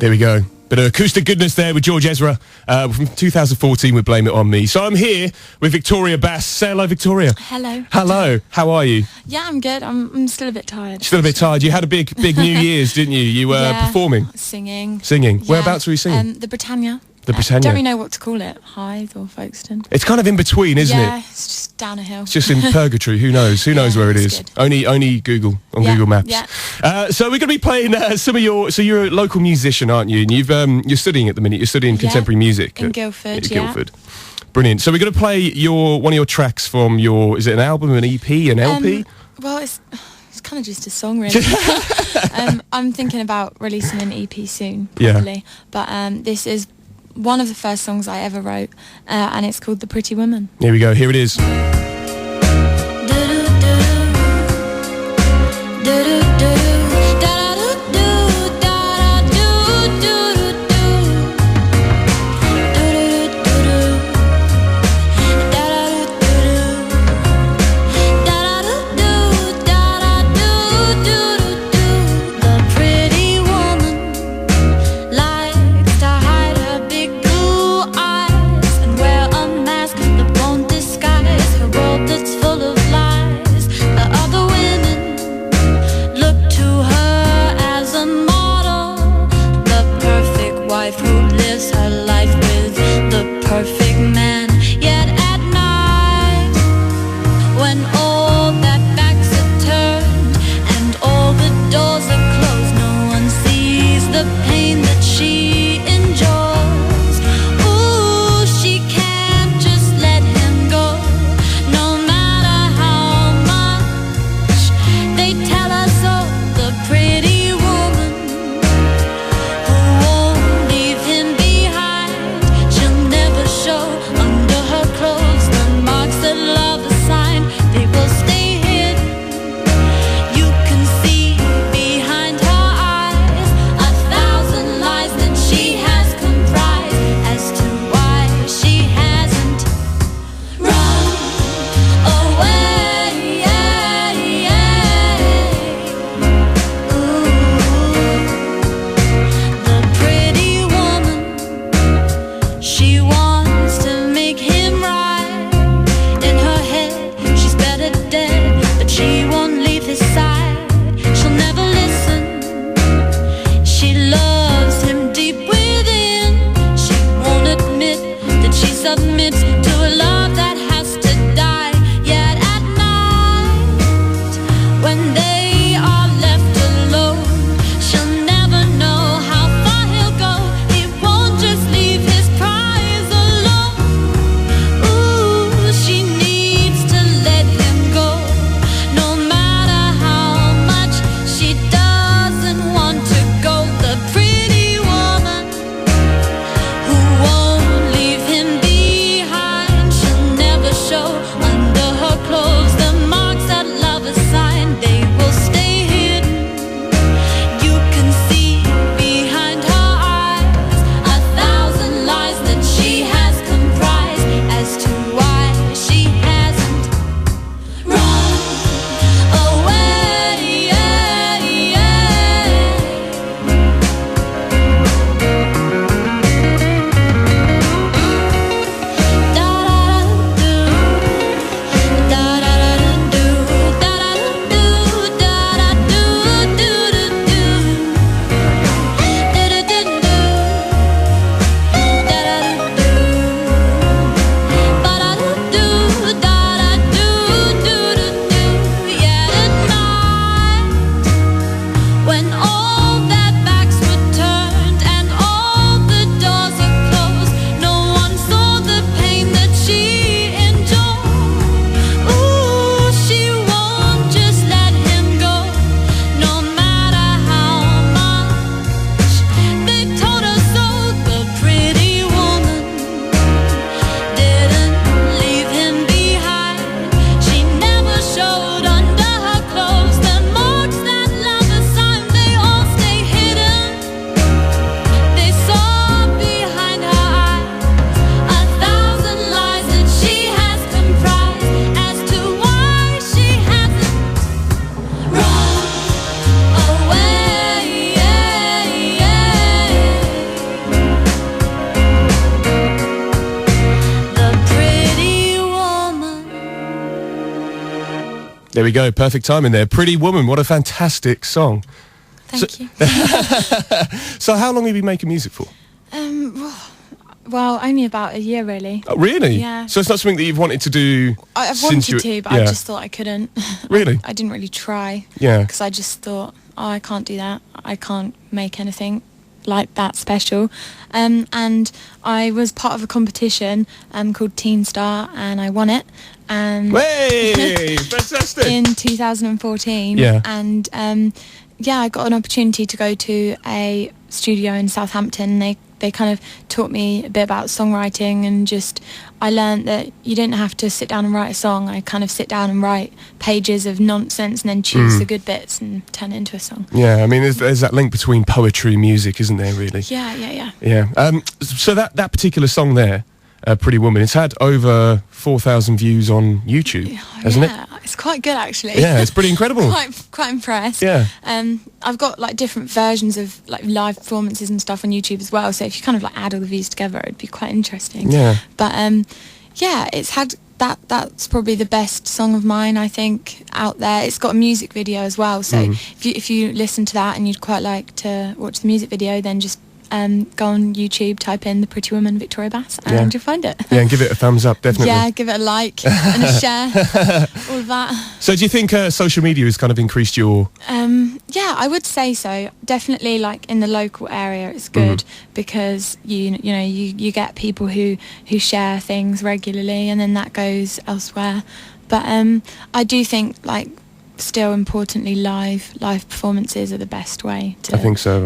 There we go. Bit of acoustic goodness there with George Ezra from 2014 with Blame It On Me. So I'm here with Victoria Bass. Say hello, Victoria. Hello. Hello. How are you? Yeah, I'm good. I'm still a bit tired. Still a bit tired. You had a big New Year's, didn't you? You were performing. Singing. Singing. Yeah. Whereabouts were you singing? The Britannia. The Britannia. I don't really know what to call it. Hythe or Folkestone. It's kind of in between, isn't it? Yeah, it's just down a hill. It's just in purgatory. Who knows? Who knows where it is? Good. Only Google on Google Maps. Yeah. So we're going to be playing some of your. So you're a local musician, aren't you? And you're studying at the minute. You're studying contemporary music in Guildford. Guildford. Brilliant. So we're going to play one of your tracks from your. Is it an album, an EP, an LP? Well, it's kind of just a song, really. I'm thinking about releasing an EP soon, probably. Yeah. But this is one of the first songs I ever wrote, and it's called The Pretty Woman. Here we go. Here it is. Disguise her There we go, perfect timing there. Pretty Woman, what a fantastic song. Thank you. So how long have you been making music for? Well, only about a year, really. Oh, really? Yeah. So it's not something that you've wanted to do? I've wanted to, but I just thought I couldn't. Really? I didn't really try. Yeah. Because I just thought, I can't do that. I can't make anything like that special. And I was part of a competition called Teen Star, and I won it. And hey, fantastic! In 2014. Yeah. And I got an opportunity to go to a studio in Southampton. They kind of taught me a bit about songwriting, and just I learned that you didn't have to sit down and write a song. I kind of sit down and write pages of nonsense and then choose the good bits and turn it into a song. Yeah, I mean, there's that link between poetry and music, isn't there, really? Yeah. Yeah. So that particular song there, Pretty Woman, it's had over 4,000 views on YouTube, hasn't it? It's quite good, actually. Yeah, it's pretty incredible. quite impressed. Yeah. I've got like different versions of like live performances and stuff on YouTube as well, so if you kind of like add all the views together, it'd be quite interesting. Yeah. But it's had that's probably the best song of mine, I think, out there. It's got a music video as well, so if you listen to that and you'd quite like to watch the music video, then just go on YouTube, type in The Pretty Woman Victoria Bass, and you'll find it. Yeah, and give it a thumbs up, definitely. Yeah, give it a like and a share, all of that. So do you think social media has kind of increased your... Yeah, I would say so. Definitely, like in the local area, it's good because you get people who share things regularly, and then that goes elsewhere. But I do think, like, still importantly, live performances are the best way to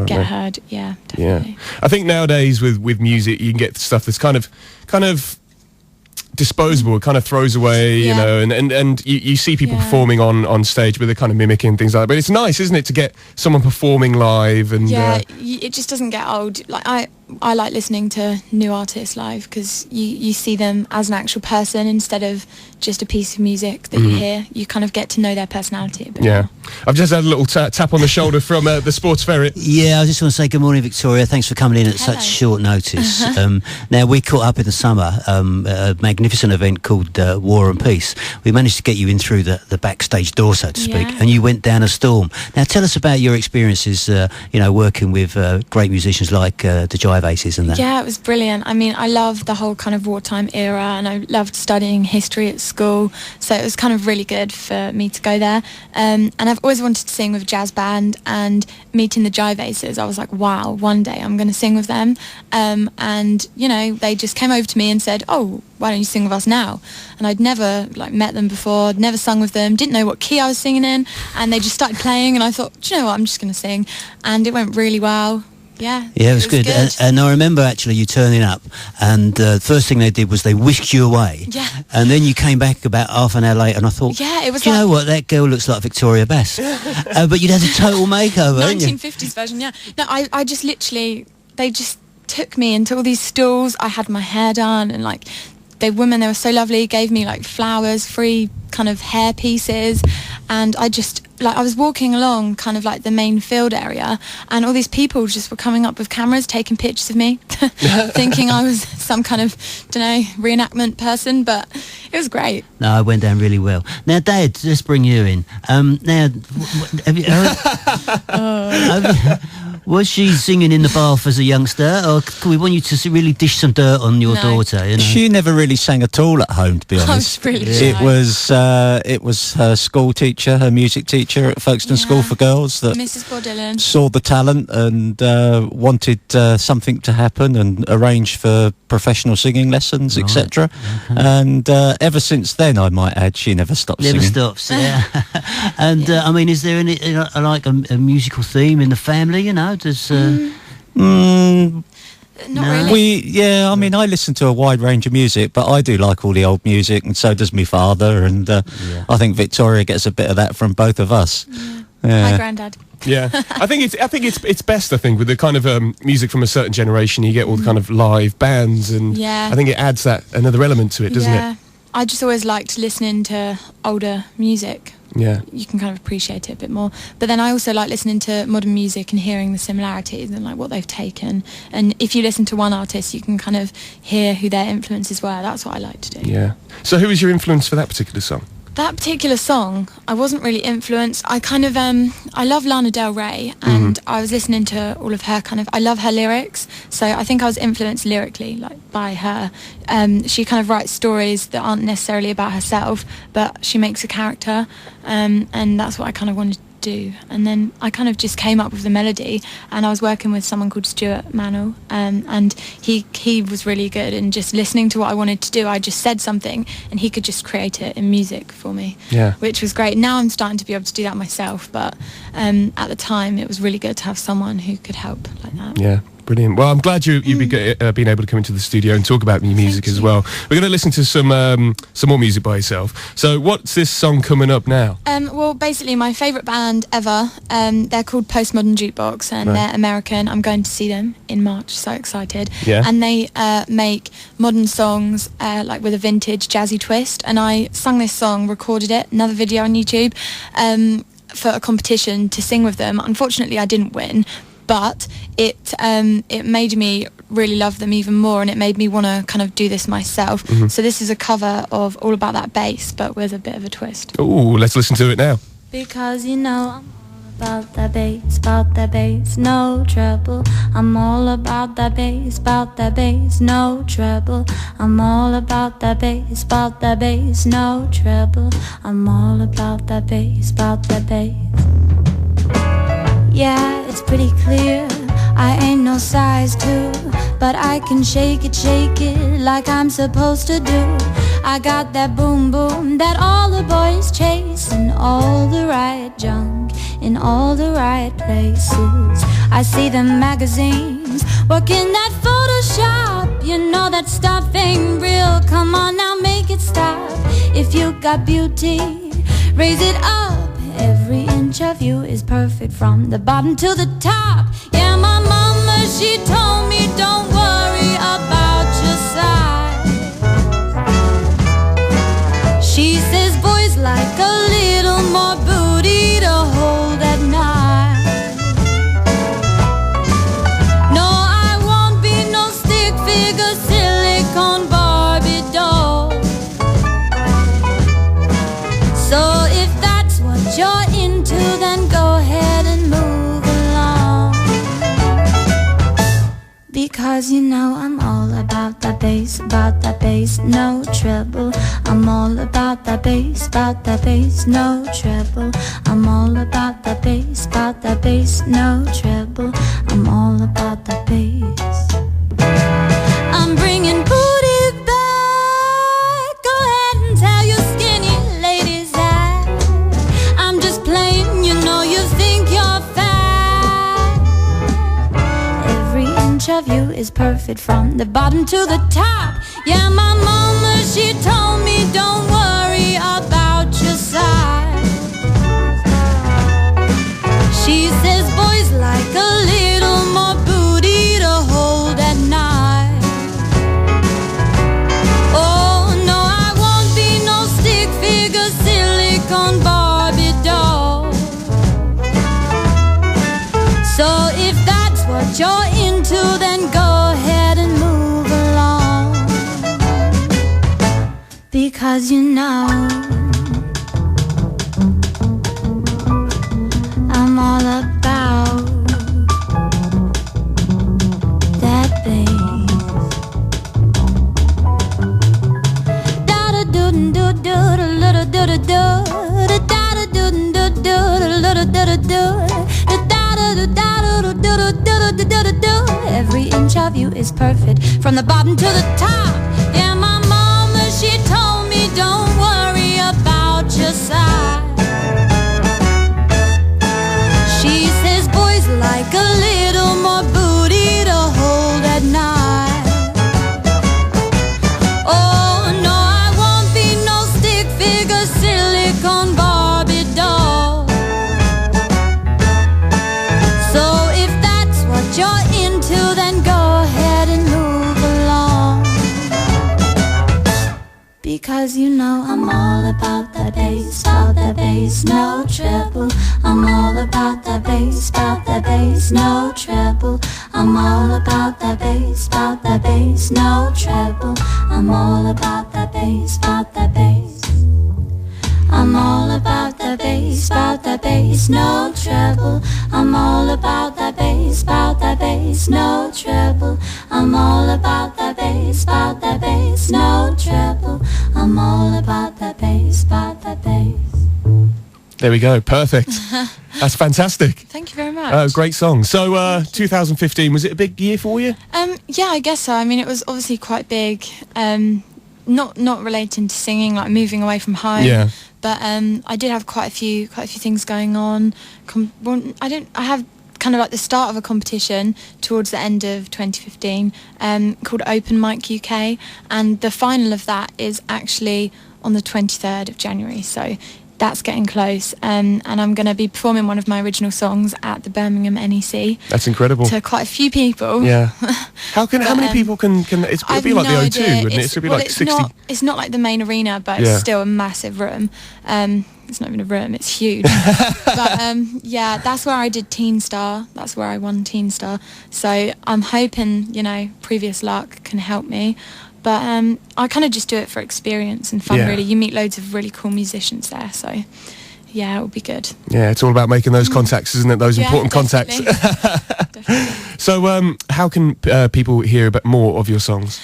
get heard. Yeah, definitely. Yeah, I think nowadays with music you can get stuff that's kind of disposable, it kind of throws away, you know, and you see people performing on stage, but they're kind of mimicking things like that. But it's nice, isn't it, to get someone performing live? And it just doesn't get old. Like I like listening to new artists live because you see them as an actual person instead of just a piece of music that you hear. You kind of get to know their personality a bit more. I've just had a little tap on the shoulder from the Sports Ferret. Yeah, I just want to say good morning, Victoria. Thanks for coming in at such short notice. Now, we caught up in the summer at a magnificent event called War and Peace. We managed to get you in through the backstage door, so to speak, and you went down a storm. Now, tell us about your experiences, working with great musicians like the Jive Aces and that. Yeah, it was brilliant. I mean, I loved the whole kind of wartime era, and I loved studying history at school, so it was kind of really good for me to go there. And I've always wanted to sing with a jazz band, and meeting the Jive Aces, I was like, wow, one day I'm going to sing with them. And, they just came over to me and said, oh, why don't you sing with us now? And I'd never met them before, I'd never sung with them, didn't know what key I was singing in, and they just started playing, and I thought, do you know what, I'm just going to sing. And it went really well. Yeah, it was good. And I remember actually you turning up, and the first thing they did was they whisked you away. Yeah. And then you came back about half an hour later, and I thought, it was. Do you know what? That girl looks like Victoria Bass. But you'd had a total makeover, 1950s version. Yeah. No, I just literally, they just took me into all these stalls. I had my hair done, and they were so lovely, gave me flowers, free kind of hair pieces, and I just I was walking along kind of the main field area, and all these people just were coming up with cameras taking pictures of me thinking I was some kind of reenactment person, but it was great. No, it went down really well. Now, Dad, let's bring you in. Now, have you was she singing in the bath as a youngster, or we want you to really dish some dirt on your daughter? She never really sang at all at home, to be honest. I was really shy. It was her school teacher, her music teacher at Folkestone School for Girls, that Mrs. Bordillon saw the talent and wanted something to happen and arranged for professional singing lessons, etc. And ever since then, I might add, she never stopped singing. Never stops, yeah. And I mean, is there any a musical theme in the family? Does not really. I mean, I listen to a wide range of music, but I do like all the old music, and so does my father, and I think Victoria gets a bit of that from both of us. My granddad. Yeah, I think it's best. I think with the kind of music from a certain generation, you get all the kind of live bands, and I think it adds that another element to it, doesn't it? I just always liked listening to older music. Yeah, you can kind of appreciate it a bit more. But then I also like listening to modern music and hearing the similarities and what they've taken. And if you listen to one artist, you can kind of hear who their influences were. That's what I like to do. Yeah. So who was your influence for that particular song? That particular song, I wasn't really influenced. I kind of, I love Lana Del Rey, and I was listening to all of her I love her lyrics, so I think I was influenced lyrically, like, by her. She kind of writes stories that aren't necessarily about herself, but she makes a character, and that's what I kind of wanted to do. And then I kind of just came up with the melody, and I was working with someone called Stuart Mannell, and he was really good, and just listening to what I wanted to do, I just said something and he could just create it in music for me, which was great. Now I'm starting to be able to do that myself, but at the time it was really good to have someone who could help like that. Brilliant. Well, I'm glad you've been able to come into the studio and talk about new music as well. We're going to listen to some more music by yourself. So what's this song coming up now? Well, basically my favourite band ever, they're called Postmodern Jukebox, and they're American. I'm going to see them in March, so excited. And they make modern songs like with a vintage jazzy twist, and I sung this song, recorded it, another video on YouTube, for a competition to sing with them. Unfortunately I didn't win, but it made me really love them even more, and it made me want to kind of do this myself. So this is a cover of All About That Bass, but with a bit of a twist. Ooh, let's listen to it now. Because you know I'm all about that bass, no trouble. I'm all about that bass, no trouble. I'm all about that bass, no trouble. I'm all about that bass. Yeah, it's pretty clear I ain't no size 2, but I can shake it like I'm supposed to do. I got that boom boom that all the boys chase, and all the right junk in all the right places. I see them magazines working that Photoshop. You know that stuff ain't real. Come on now, make it stop. If you got beauty, raise it up. Every inch of you is perfect from the bottom to the top. Yeah, my mama, she told me don't worry about your size. She says boys like a little more booty to hold at night. No, I won't be no stick figure silicone Barbie doll. So if that's what you're into, then go ahead and move along. Because you know I'm all about that bass, no treble. I'm all about that bass, no treble. I'm all about that bass, no treble. I'm all about that bass. I'm bringing booty back. Go ahead and tell your skinny ladies that I'm just playing, you know you think you're fat. Every inch of you is perfect from the bottom to the top. Yeah, my mama, she told me don't worry about your size. She says boys like a little more booty to hold at night. Oh no, I won't be no stick figure silicone Barbie doll. So if that's what you're into, then go ahead and move along. Because you know I'm all about that bass. Da da doo doo doo da da doo doo doo da da doo doo doo da da doo doo doo. Every inch of you is perfect from the bottom to the top. Yeah, my mama, she told me don't worry about your size. She says boys like a little more booty to hold at night. Oh no, I won't be no stick figure silicone Barbie doll. So if that's what you're into, then go ahead and move along. Because you know I'm all about that bass, no treble. I'm all about that bass, no treble. I'm all about that bass, no treble. I'm all about that bass, bass, no treble. I'm all about that bass, no treble. I'm all about that bass, no treble. I'm all about that bass, There we go. Perfect. That's fantastic. Thank you very much. Great song. So 2015, was it a big year for you? Yeah, I guess so. I mean, it was obviously quite big. Not relating to singing, like moving away from home. Yeah. But I did have quite a few things going on. I have kind of like the start of a competition towards the end of 2015 called Open Mic UK, and the final of that is actually on the 23rd of January. So that's getting close, and I'm going to be performing one of my original songs at the Birmingham NEC. That's incredible. To quite a few people. Yeah. How many people can it'll be like the O2, wouldn't it? It'll be like 60. It's not like the main arena, but it's still a massive room. It's not even a room, it's huge. But yeah, that's where I did Teen Star. That's where I won Teen Star. So I'm hoping, previous luck can help me. But I kind of just do it for experience and fun, really. You meet loads of really cool musicians there, so yeah, it'll be good. Yeah, it's all about making those contacts, isn't it? Those important contacts. Definitely. So how can people hear about more of your songs?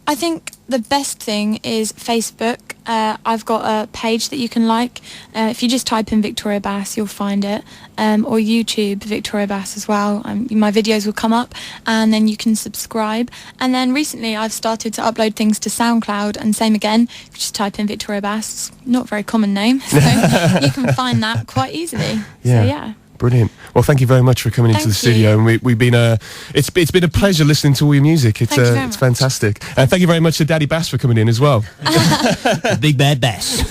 I think the best thing is Facebook. I've got a page that you can like. If you just type in Victoria Bass, you'll find it. Or YouTube, Victoria Bass as well. My videos will come up, and then you can subscribe. And then recently I've started to upload things to SoundCloud, and same again. If you just type in Victoria Bass, not a very common name, so you can find that quite easily. Yeah. So yeah. Brilliant. Well, thank you very much for coming into the studio, and we've been it's been a pleasure listening to all your music. It's fantastic, and thank you very much to Daddy Bass for coming in as well. The big bad bass.